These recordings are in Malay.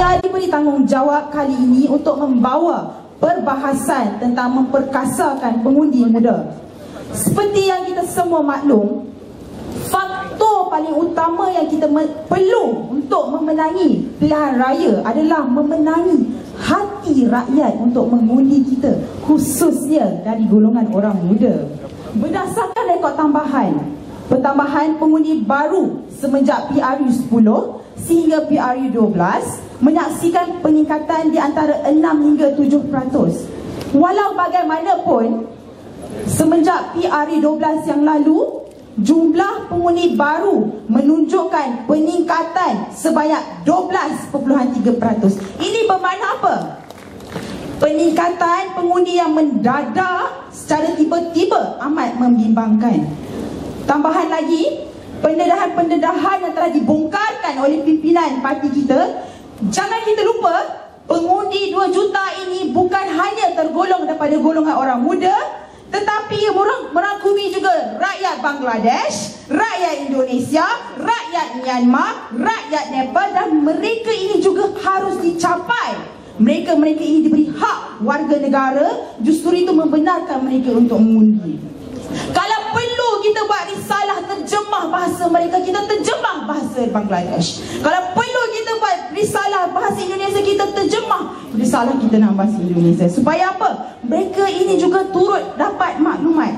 Saya diberi tanggungjawab kali ini untuk membawa perbahasan tentang memperkasakan pengundi muda. Seperti yang kita semua maklum, faktor paling utama yang kita perlu untuk memenangi pilihan raya adalah memenangi hati rakyat untuk mengundi kita, khususnya dari golongan orang muda. Berdasarkan rekod pertambahan pengundi baru semenjak PRU 10 sehingga PRU 12 menyaksikan peningkatan di antara 6 hingga 7%. Walau bagaimanapun, semenjak PRU 12 yang lalu, jumlah pengundi baru menunjukkan peningkatan sebanyak 12.3%. Ini bermakna apa? Peningkatan pengundi yang mendadak secara tiba-tiba amat membimbangkan. Tambahan lagi, pendedahan-pendedahan yang telah dibongkarkan oleh pimpinan parti kita, jangan kita lupa, pengundi 2 juta ini bukan hanya tergolong daripada golongan orang muda, tetapi ia merangkumi juga rakyat Bangladesh, rakyat Indonesia, rakyat Myanmar, rakyat Nepal, dan mereka ini juga harus dicapai. Mereka ini diberi hak warga negara, justru itu membenarkan mereka untuk mengundi. Kalau perlu kita buat risalah terjemah bahasa mereka, kita terjemah bahasa Bangladesh. Kalau perlu kita buat risalah bahasa Indonesia, kita terjemah risalah kita dalam bahasa Indonesia. Supaya apa? Mereka ini juga turut dapat maklumat.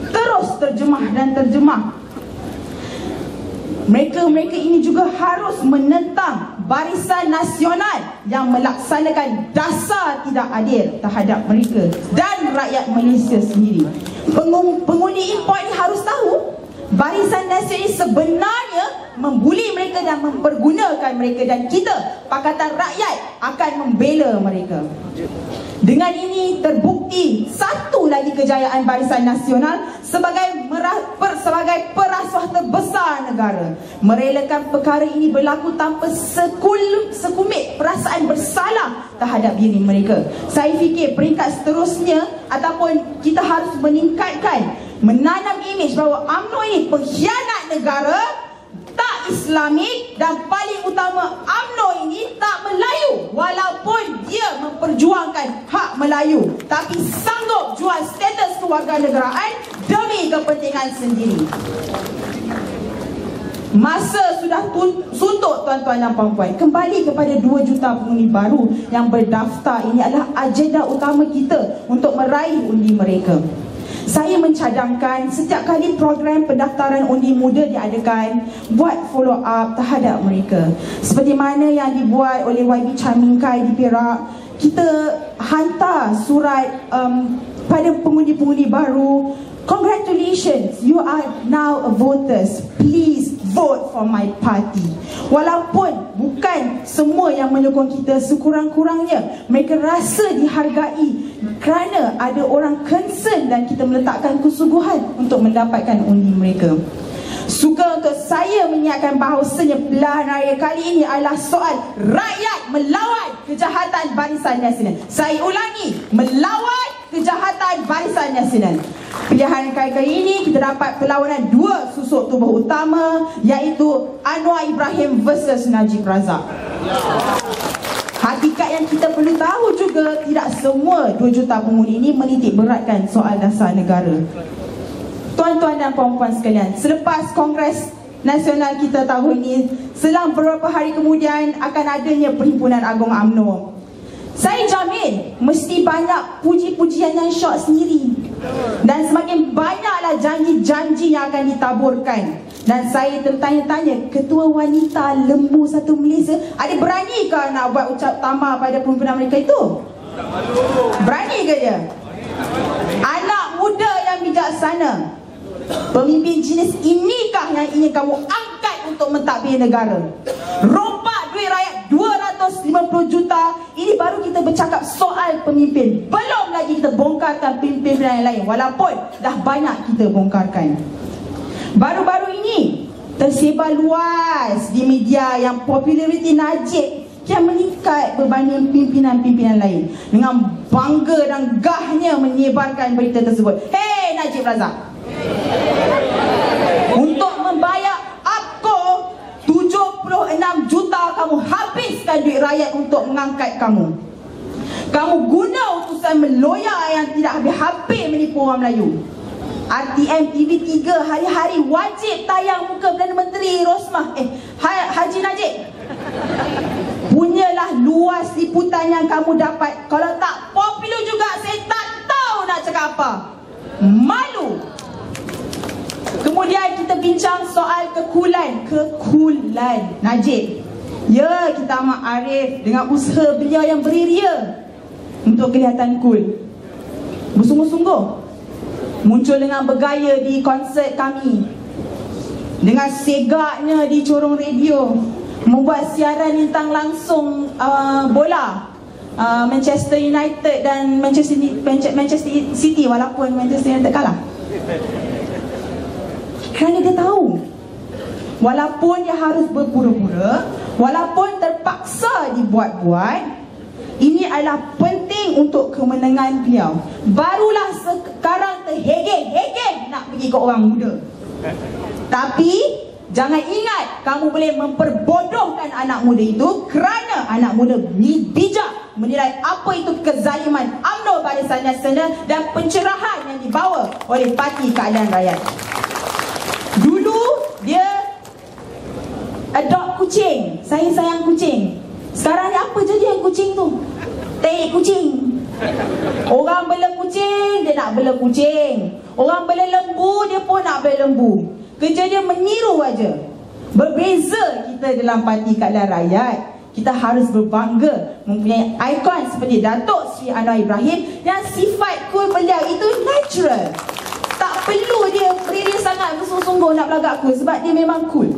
Terus terjemah dan terjemah. Mereka ini juga harus menentang Barisan Nasional yang melaksanakan dasar tidak adil terhadap mereka dan rakyat Malaysia sendiri. Pengundi import ini harus tahu, Barisan Nasional ini sebenarnya membuli mereka dan mempergunakan mereka, dan kita, Pakatan Rakyat, akan membela mereka. Dengan ini terbukti satu lagi kejayaan Barisan Nasional sebagai perasuah terbesar negara. Merelakan perkara ini berlaku tanpa sekumit perasaan bersalah terhadap diri mereka. Saya fikir peringkat seterusnya ataupun kita harus meningkatkan, menanam imej bahawa UMNO ini pengkhianat negara, tak Islamik, dan paling utama UMNO ini tak Melayu. Walaupun dia memperjuangkan hak Melayu, tapi sanggup jual status kewarganegaraan demi kepentingan sendiri. Masa sudah suntuk, tuan-tuan dan puan-puan. Kembali kepada 2 juta pengundi baru yang berdaftar, ini adalah agenda utama kita untuk meraih undi mereka. Saya mencadangkan setiap kali program pendaftaran undi muda diadakan, buat follow up terhadap mereka. Seperti mana yang dibuat oleh YB Chamingkai di Perak, kita hantar surat pada pengundi-pengundi baru. Congratulations, you are now voters. Please vote for my party. Walaupun bukan semua yang menyokong kita, sekurang-kurangnya mereka rasa dihargai kerana ada orang concern dan kita meletakkan kesungguhan untuk mendapatkan undi mereka. Suka untuk saya mengingatkan bahawasanya pilihan raya kali ini adalah soal rakyat melawan kejahatan Barisan Nasional. Saya ulangi, melawan kejahatan Barisan Nasional. Pilihan kali ini kita dapat perlawanan 2 susuk tubuh utama, iaitu Anwar Ibrahim versus Najib Razak. Hakikat yang kita perlu tahu juga, tidak semua 2 juta pengundi ini menitik beratkan soal dasar negara. Tuan-tuan dan puan-puan sekalian, selepas Kongres Nasional kita tahun ini, selang beberapa hari kemudian akan adanya Perhimpunan Agung UMNO. Saya jamin mesti banyak puji-pujian yang syok sendiri, dan semakin banyaklah janji-janji yang akan ditaburkan. Dan saya tertanya-tanya, Ketua Wanita Lembu Satu Malaysia ada beranikah nak buat ucap tambah pada pimpinan mereka itu? Berani ke dia? Anak muda yang bijaksana, pemimpin jenis inikah yang ingin kamu angkat untuk mentadbir negara? Rompak duit rakyat 250 juta. Ini baru kita bercakap soal pemimpin, belum lagi kita bongkarkan pimpinan yang lain, walaupun dah banyak kita bongkarkan. Baru-baru ini tersebar luas di media yang populariti Najib yang meningkat berbanding pimpinan-pimpinan lain. Dengan bangga dan gahnya menyebarkan berita tersebut. Hei Najib Razak, untuk membayar APCO 76 juta kamu habiskan gunakan duit rakyat untuk mengangkat kamu. Kamu guna utusan meloya yang tidak habis-habis menipu orang Melayu. RTM TV3 hari-hari wajib tayang muka Perdana Menteri Rosmah Haji Najib. Punyalah luas liputan yang kamu dapat. Kalau tak popular juga, saya tak tahu nak cakap apa. Malu. Kemudian kita bincang soal kekulan Najib. Ya, kita amat arif dengan usaha beliau yang beriria untuk kelihatan cool. Bersungguh-sungguh muncul dengan bergaya di konsert kami, dengan segaknya di corong radio, membuat siaran lintang langsung bola Manchester United dan Manchester City, walaupun Manchester United kalah. Kerana dia tahu, walaupun dia harus berpura-pura, walaupun terpaksa dibuat-buat, ini adalah penting untuk kemenangan beliau. Barulah sekarang terhegeng-hegeng nak pergi ke orang muda. Tapi jangan ingat kamu boleh memperbodohkan anak muda itu, kerana anak muda bijak menilai apa itu kezaliman UMNO Barisan Nasional dan pencerahan yang dibawa oleh Parti Keadilan Rakyat. Dulu dia adopt kucing, saya sayang kucing. Sekarang ni apa jadi yang kucing tu? Tai kucing. Orang bela kucing, dia nak bela kucing. Orang bela lembu, dia pun nak bela lembu. Kerja dia meniru aja. Berbeza kita dalam Parti Keadilan Rakyat. Kita harus berbangga mempunyai ikon seperti Datuk Seri Anwar Ibrahim yang sifat cool beliau itu natural. Tak perlu dia berdiri sangat bersungguh-sungguh nak belagak cool, sebab dia memang cool.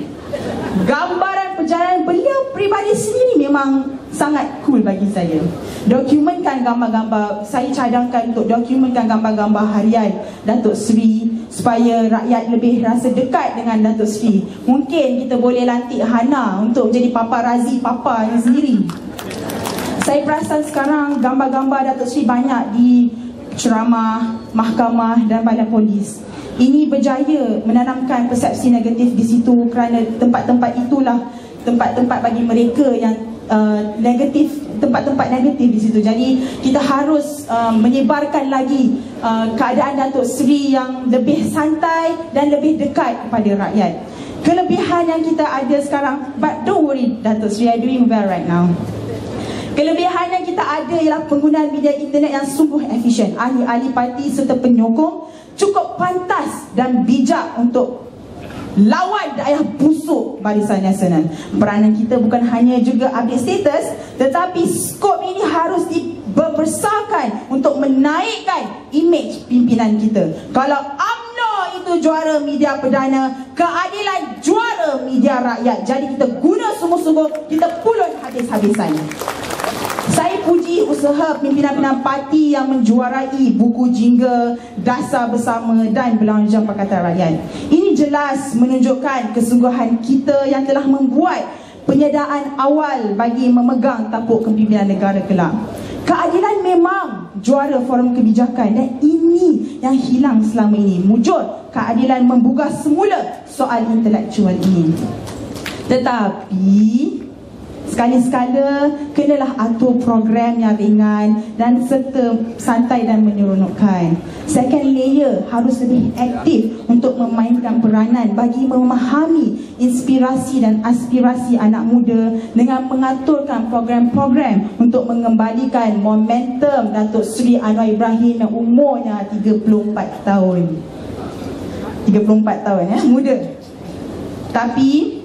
Gambaran perjalanan beliau peribadi sendiri memang sangat cool bagi saya. Dokumenkan gambar-gambar, saya cadangkan untuk dokumenkan gambar-gambar harian Datuk Seri supaya rakyat lebih rasa dekat dengan Datuk Seri. Mungkin kita boleh lantik Hana untuk menjadi paparazi papanya sendiri. Saya perasan sekarang gambar-gambar Datuk Seri banyak di ceramah, mahkamah dan badan polis. Ini berjaya menanamkan persepsi negatif di situ, kerana tempat-tempat itulah tempat-tempat bagi mereka yang negatif, tempat-tempat negatif di situ. Jadi kita harus menyebarkan lagi keadaan Datuk Seri yang lebih santai dan lebih dekat kepada rakyat. Kelebihan yang kita ada sekarang, but don't worry Datuk Seri, I doing well right now. Kelebihan yang kita ada ialah penggunaan media internet yang sungguh efisien. Ahli-ahli parti serta penyokong cukup pantas dan bijak untuk lawan daya busuk Barisan Nasional. Peranan kita bukan hanya juga update status, tetapi skop ini harus dibesarkan untuk menaikkan imej pimpinan kita. Kalau UMNO itu juara media perdana, keadilan juara media rakyat. Jadi kita guna sungguh-sungguh, kita pulun habis-habisan. Saya puji usaha pimpinan-pimpinan parti yang menjuarai buku jingga, dasar bersama dan belanja Pakatan Rakyat. Ini jelas menunjukkan kesungguhan kita yang telah membuat penyediaan awal bagi memegang tampuk kepimpinan negara kelak. Keadilan memang juara forum kebijakan, dan ini yang hilang selama ini. Wujud keadilan menggugah semula soal intelektual ini. Tetapi sekali-sekala kenalah atur program yang ringan dan serta santai dan menyeronokkan. Second layer harus lebih aktif untuk memainkan peranan bagi memahami inspirasi dan aspirasi anak muda dengan mengaturkan program-program untuk mengembalikan momentum Datuk Seri Anwar Ibrahim yang umurnya 34 tahun. 34 tahun ya, muda. Tapi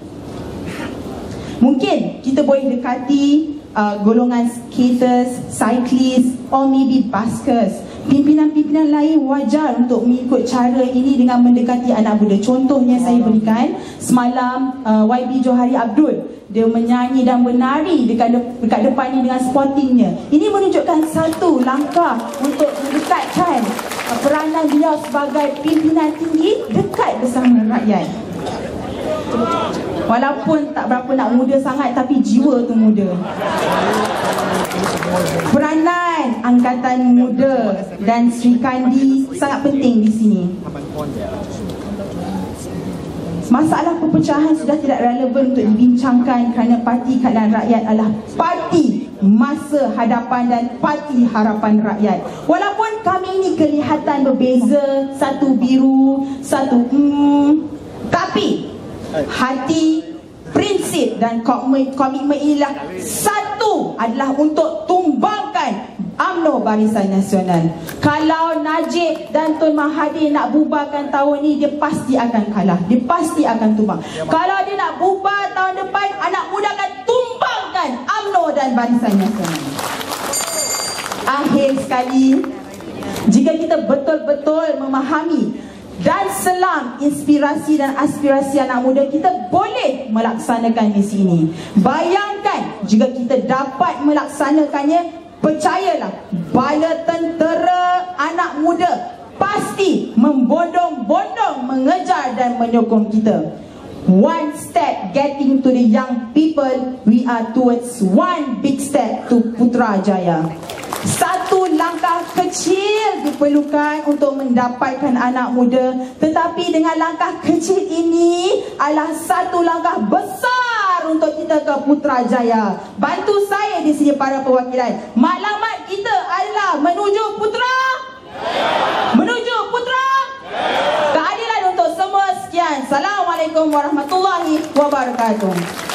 mungkin kita boleh dekati golongan skaters, cyclists or maybe buskers. Pimpinan-pimpinan lain wajar untuk mengikut cara ini dengan mendekati anak muda. Contohnya saya berikan semalam YB Johari Abdul, dia menyanyi dan menari dekat depan ni dengan sportingnya. Ini menunjukkan satu langkah untuk mendekatkan peranan beliau sebagai pimpinan tinggi dekat bersama rakyat. Walaupun tak berapa nak muda sangat, tapi jiwa tu muda. Peranan Angkatan Muda dan Sri Kandi sangat penting di sini. Masalah perpecahan sudah tidak relevan untuk dibincangkan kerana Parti Keadilan Rakyat adalah parti masa hadapan dan parti harapan rakyat. Walaupun kami ini kelihatan berbeza, satu biru, satu tapi hati, prinsip dan komitmen inilah satu, adalah untuk tumbangkan UMNO Barisan Nasional. Kalau Najib dan Tun Mahathir nak bubarkan tahun ni, dia pasti akan kalah. Dia pasti akan tumbang. Kalau dia nak bubar tahun depan, anak muda akan tumbangkan UMNO dan Barisan Nasional. Akhir sekali, jika kita betul-betul memahami dan selam inspirasi dan aspirasi anak muda, kita boleh melaksanakan misi ini. Bayangkan jika kita dapat melaksanakannya, percayalah, bala tentera anak muda pasti membondong-bondong mengejar dan menyokong kita. One step getting to the young people, we are towards one big step to Putrajaya. Satu langkah kecil diperlukan untuk mendapatkan anak muda, tetapi dengan langkah kecil ini adalah satu langkah besar untuk kita ke Putrajaya. Bantu saya di sini para perwakilan. Maklumat kita adalah menuju Putra, keadilan untuk semua. Sekian. Assalamualaikum warahmatullahi wabarakatuh.